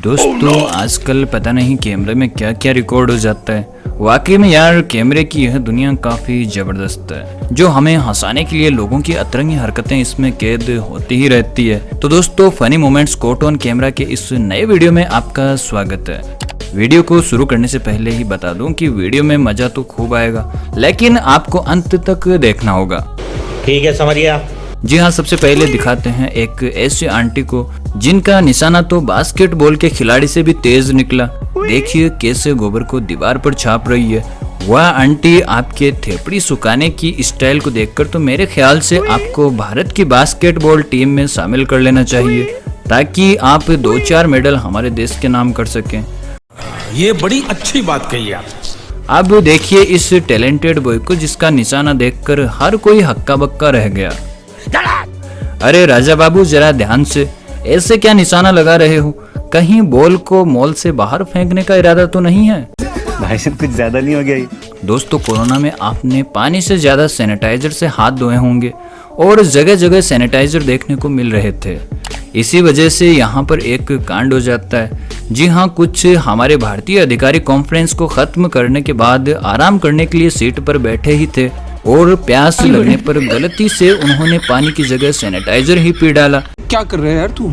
दोस्तों आजकल पता नहीं कैमरे में क्या क्या रिकॉर्ड हो जाता है। वाकई में यार कैमरे की यह दुनिया काफी जबरदस्त है, जो हमें हंसाने के लिए लोगों की अतरंगी हरकतें इसमें कैद होती ही रहती है। तो दोस्तों funny moments caught on camera के इस नए वीडियो में आपका स्वागत है। वीडियो को शुरू करने से पहले ही बता दूं कि वीडियो में मजा तो खूब आएगा, लेकिन आपको अंत तक देखना होगा। ठीक है, समझ गया। जी हाँ, सबसे पहले दिखाते हैं एक ऐसी आंटी को जिनका निशाना तो बास्केटबॉल के खिलाड़ी से भी तेज निकला। देखिए कैसे गोबर को दीवार पर छाप रही है। वह आंटी आपके थेपड़ी सुखाने की स्टाइल को देखकर तो मेरे ख्याल से आपको भारत की बास्केटबॉल टीम में शामिल कर लेना चाहिए, ताकि आप 2-4 मेडल हमारे देश के नाम कर सकें। ये बड़ी अच्छी बात कही आप। अब देखिए इस टैलेंटेड बॉय को, जिसका निशाना देखकर हर कोई हक्का बक्का रह गया। अरे राजा बाबू जरा ध्यान से, ऐसे क्या निशाना लगा रहे हो? कहीं बॉल को मॉल से बाहर फेंकने का इरादा तो नहीं है? भाई साहब कुछ ज्यादा नहीं हो गया ये? दोस्तों कोरोना में आपने पानी से ज्यादा सैनिटाइजर से हाथ धोए होंगे और जगह जगह सैनिटाइजर देखने को मिल रहे थे। इसी वजह से यहाँ पर एक कांड हो जाता है। जी हाँ, कुछ हमारे भारतीय अधिकारी कॉन्फ्रेंस को खत्म करने के बाद आराम करने के लिए सीट पर बैठे ही थे और प्यास लगने पर गलती से उन्होंने पानी की जगह सैनिटाइजर ही पी डाला। क्या कर रहे हैं यार तू?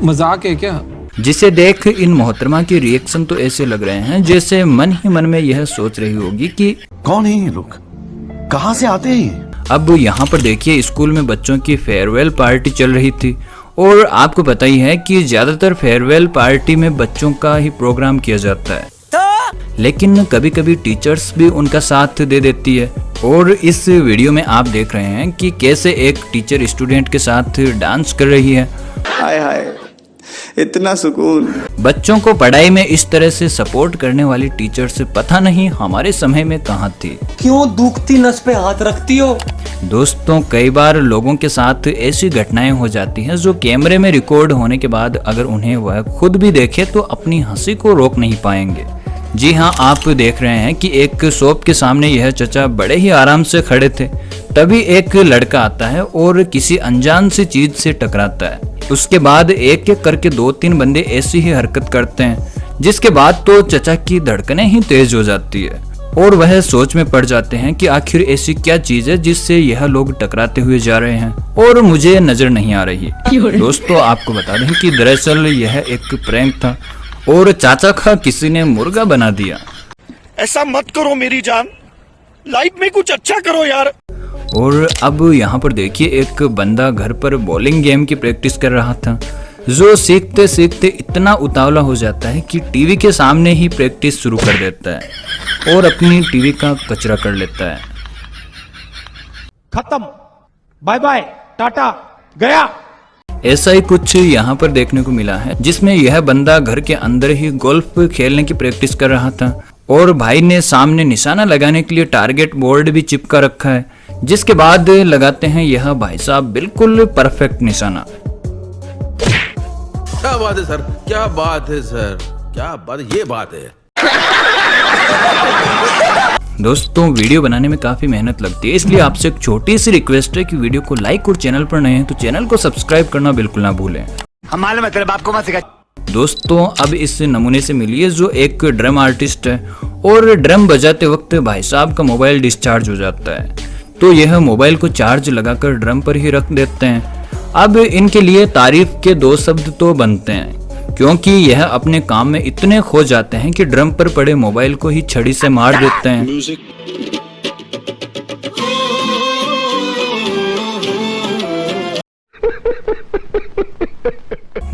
मजाक है क्या? जिसे देख इन मोहतरमा की रिएक्शन तो ऐसे लग रहे हैं जैसे मन ही मन में यह सोच रही होगी कि कौन है ये लोग, कहाँ से आते हैं? अब यहाँ पर देखिए स्कूल में बच्चों की फेयरवेल पार्टी चल रही थी और आपको पता ही है कि ज्यादातर फेयरवेल पार्टी में बच्चों का ही प्रोग्राम किया जाता है, लेकिन कभी कभी टीचर्स भी उनका साथ दे देती है। और इस वीडियो में आप देख रहे हैं कि कैसे एक टीचर स्टूडेंट के साथ डांस कर रही है। हाय हाय, इतना सुकून। बच्चों को पढ़ाई में इस तरह से सपोर्ट करने वाली टीचर से पता नहीं हमारे समय में कहाँ थी। क्यों दुखती नस पे हाथ रखती हो? दोस्तों कई बार लोगों के साथ ऐसी घटनाएं हो जाती हैं जो कैमरे में रिकॉर्ड होने के बाद अगर उन्हें वह खुद भी देखे तो अपनी हंसी को रोक नहीं पाएंगे। जी हाँ, आप देख रहे हैं कि एक शॉप के सामने यह चचा बड़े ही आराम से खड़े थे। तभी एक लड़का आता है और किसी अनजान सी चीज से टकराता है। उसके बाद एक एक करके 2-3 बंदे ऐसी ही हरकत करते हैं, जिसके बाद तो चचा की धड़कनें ही तेज हो जाती है और वह सोच में पड़ जाते हैं कि आखिर ऐसी क्या चीज है जिससे यह लोग टकराते हुए जा रहे हैं और मुझे नजर नहीं आ रही। दोस्तों आपको बता दें कि दरअसल यह एक प्रैंक था और चाचा का किसी ने मुर्गा बना दिया। ऐसा मत करो मेरी जान, लाइफ में कुछ अच्छा करो यार। और अब यहाँ पर देखिए एक बंदा घर पर बॉलिंग गेम की प्रैक्टिस कर रहा था, जो सीखते सीखते इतना उतावला हो जाता है कि टीवी के सामने ही प्रैक्टिस शुरू कर देता है और अपनी टीवी का कचरा कर लेता है। खत्म, बाय बाय, टाटा, गया। ऐसा ही कुछ यहाँ पर देखने को मिला है, जिसमें यह बंदा घर के अंदर ही गोल्फ खेलने की प्रैक्टिस कर रहा था और भाई ने सामने निशाना लगाने के लिए टारगेट बोर्ड भी चिपका रखा है, जिसके बाद लगाते हैं यह भाई साहब बिल्कुल परफेक्ट निशाना। क्या बात है सर, क्या बात है सर, क्या बात, ये बात है। दोस्तों वीडियो बनाने में काफी मेहनत लगती है, इसलिए आपसे एक छोटी सी रिक्वेस्ट है कि वीडियो को लाइक और चैनल पर नए हैं तो चैनल को सब्सक्राइब करना बिल्कुल ना भूलें। दोस्तों अब इस नमूने से मिलिए जो एक ड्रम आर्टिस्ट है और ड्रम बजाते वक्त भाई साहब का मोबाइल डिस्चार्ज हो जाता है, तो यह मोबाइल को चार्ज लगाकर ड्रम पर ही रख देते हैं। अब इनके लिए तारीफ के 2 शब्द तो बनते हैं, क्योंकि यह अपने काम में इतने खो जाते हैं कि ड्रम पर पड़े मोबाइल को ही छड़ी से मार देते हैं।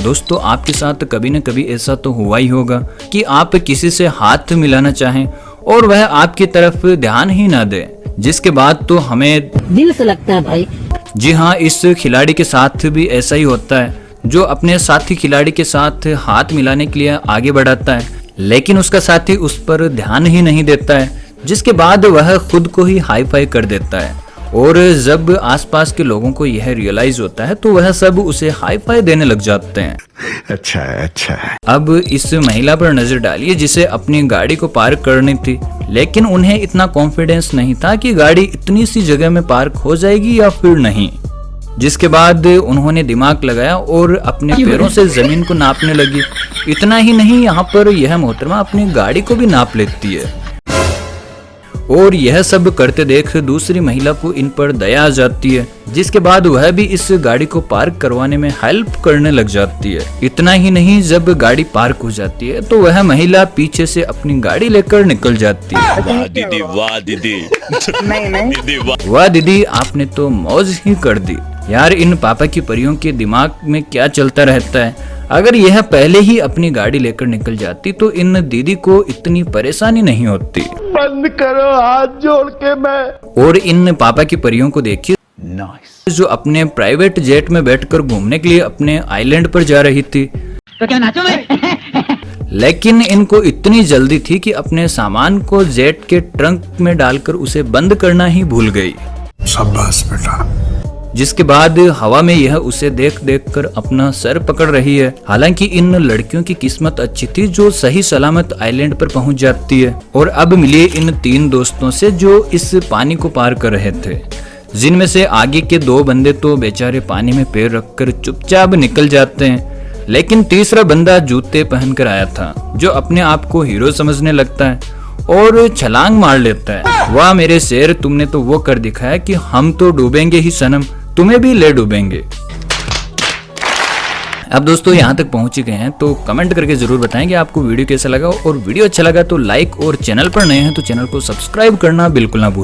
दोस्तों आपके साथ कभी न कभी ऐसा तो हुआ ही होगा कि आप किसी से हाथ मिलाना चाहें और वह आपकी तरफ ध्यान ही ना दे, जिसके बाद तो हमें दिल से लगता है भाई। जी हाँ, इस खिलाड़ी के साथ भी ऐसा ही होता है, जो अपने साथी खिलाड़ी के साथ हाथ मिलाने के लिए आगे बढ़ाता है, लेकिन उसका साथी उस पर ध्यान ही नहीं देता है, जिसके बाद वह खुद को ही हाई फाई कर देता है। और जब आसपास के लोगों को यह रियलाइज होता है तो वह सब उसे हाई फाई देने लग जाते हैं। अच्छा है, अच्छा है। अब इस महिला पर नजर डालिए जिसे अपनी गाड़ी को पार्क करनी थी, लेकिन उन्हें इतना कॉन्फिडेंस नहीं था कि गाड़ी इतनी सी जगह में पार्क हो जाएगी या फिर नहीं। जिसके बाद उन्होंने दिमाग लगाया और अपने पैरों से जमीन को नापने लगी। इतना ही नहीं, यहाँ पर यह मोहतरमा अपनी गाड़ी को भी नाप लेती है और यह सब करते देख दूसरी महिला को इन पर दया आ जाती है, जिसके बाद वह भी इस गाड़ी को पार्क करवाने में हेल्प करने लग जाती है। इतना ही नहीं, जब गाड़ी पार्क हो जाती है तो वह महिला पीछे से अपनी गाड़ी लेकर निकल जाती है। वाह दीदी, वाह दीदी। दीदी वाह। वाह दीदी, आपने तो मौज ही कर दी यार। इन पापा की परियों के दिमाग में क्या चलता रहता है। अगर यह पहले ही अपनी गाड़ी लेकर निकल जाती तो इन दीदी को इतनी परेशानी नहीं होती। बंद करो हाथ जोड़ के मैं। और इन पापा की परियों को देखिए, जो अपने प्राइवेट जेट में बैठकर घूमने के लिए अपने आइलैंड पर जा रही थी। तो क्या नाचो मैं? लेकिन इनको इतनी जल्दी थी कि अपने सामान को जेट के ट्रंक में डालकर उसे बंद करना ही भूल गई। शाबाश बेटा। जिसके बाद हवा में यह उसे देख देख कर अपना सर पकड़ रही है। हालांकि इन लड़कियों की किस्मत अच्छी थी जो सही सलामत आइलैंड पर पहुंच जाती है और अब मिले इन 3 दोस्तों से जो इस पानी को पार कर रहे थे, जिनमें से आगे के 2 बंदे तो बेचारे पानी में पैर रखकर चुपचाप निकल जाते हैं, लेकिन तीसरा बंदा जूते पहनकर आया था जो अपने आप को हीरो समझने लगता है और छलांग मार लेता है। वाह मेरे शेर, तुमने तो वो कर दिखाया कि हम तो डूबेंगे ही सनम, तुम्हें भी ले डूबेंगे। अब दोस्तों यहाँ तक पहुंच गए हैं तो कमेंट करके जरूर बताएं कि आपको वीडियो कैसा लगा, और वीडियो अच्छा लगा तो लाइक, और चैनल पर नए हैं तो चैनल को सब्सक्राइब करना बिल्कुल ना भूलें।